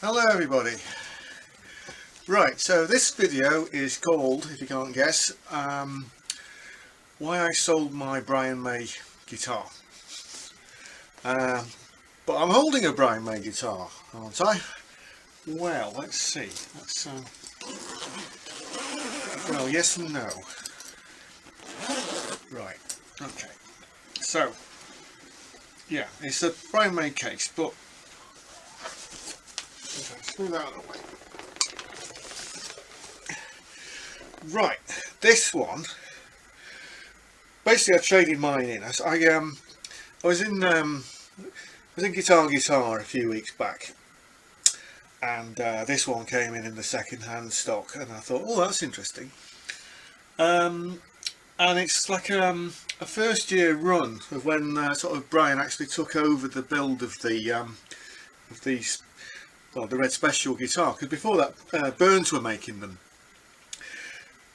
Hello everybody. Right, so this video is called, if you can't guess, why I sold my Brian May guitar. But I'm holding a Brian May guitar, aren't I? Well, let's see. Well, yes and no. Right, okay. So, yeah, it's a Brian May case, but screw that out of the way. Right, this one. Basically, I traded mine in. I was in Guitar a few weeks back, and this one came in the second-hand stock, and I thought, oh, that's interesting. And it's like a first-year run of when sort of Brian actually took over the build of the Red Special guitar, because before that Burns were making them,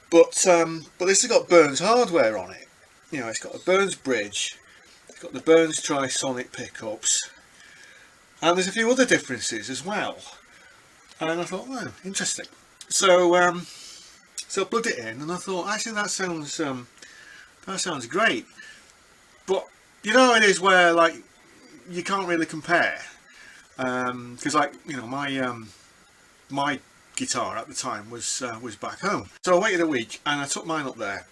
but this has got Burns hardware on it. You know, it's got a Burns bridge, it's got the Burns Trisonic pickups, and there's a few other differences as well. And I thought, oh, interesting. So I plugged it in, and I thought, actually, that sounds great. But you know, it is where like you can't really compare. Because like, you know, my guitar at the time was back home, so I waited a week and I took mine up there,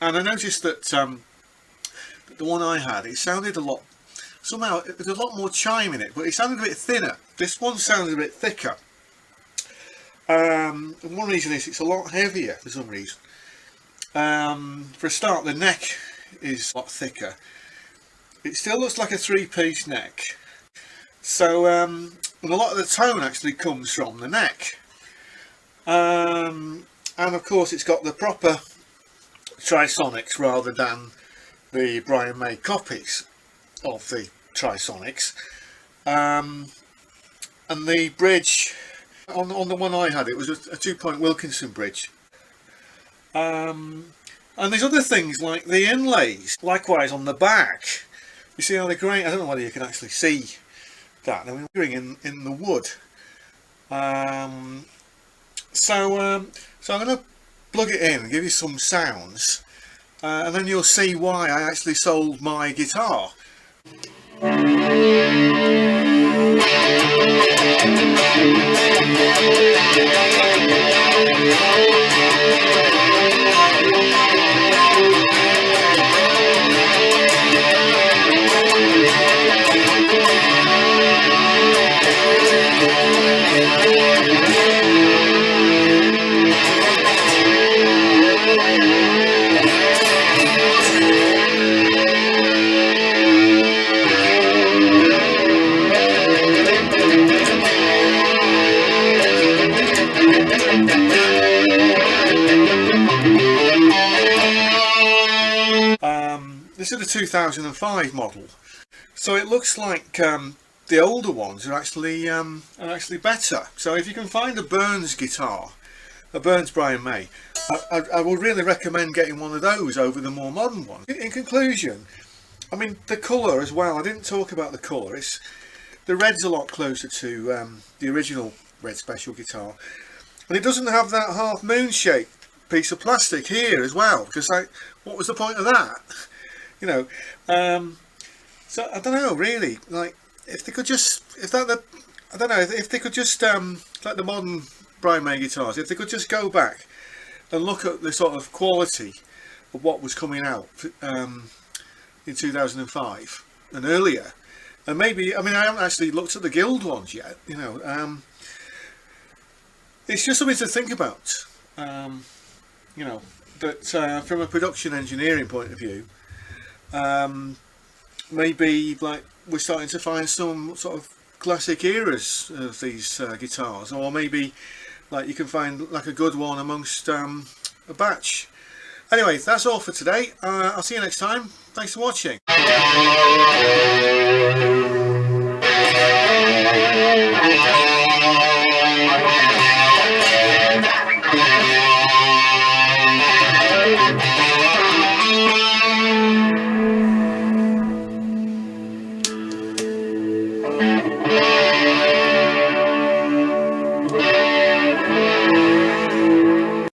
and I noticed that the one I had, it sounded a lot, somehow there's a lot more chime in it, but it sounded a bit thinner. This one sounded a bit thicker. And one reason is it's a lot heavier for some reason. For a start, the neck is a lot thicker. It still looks like a three-piece neck. So and a lot of the tone actually comes from the neck, and of course it's got the proper Trisonics rather than the Brian May copies of the Trisonics. And the bridge on the one I had, it was a 2-point Wilkinson bridge. And there's other things like the inlays, likewise on the back. You see how they're great? I don't know whether you can actually see that. I mean, we're in the wood. So I'm going to plug it in and give you some sounds, and then you'll see why I actually sold my guitar. This is the 2005 model, so it looks like the older ones are actually better. So if you can find a Burns guitar, a Burns Brian May, I would really recommend getting one of those over the more modern ones. In conclusion, I mean, the colour as well, I didn't talk about the colour. The red's a lot closer to the original Red Special guitar, and it doesn't have that half moon shaped piece of plastic here as well, because like, what was the point of that? You know, so I don't know really, like if they could just, like the modern Brian May guitars, if they could just go back and look at the sort of quality of what was coming out in 2005 and earlier, and maybe, I mean, I haven't actually looked at the Guild ones yet, you know, it's just something to think about, you know, that from a production engineering point of view, maybe like we're starting to find some sort of classic eras of these guitars, or maybe like you can find like a good one amongst a batch. Anyway, that's all for today. I'll see you next time. Thanks for watching.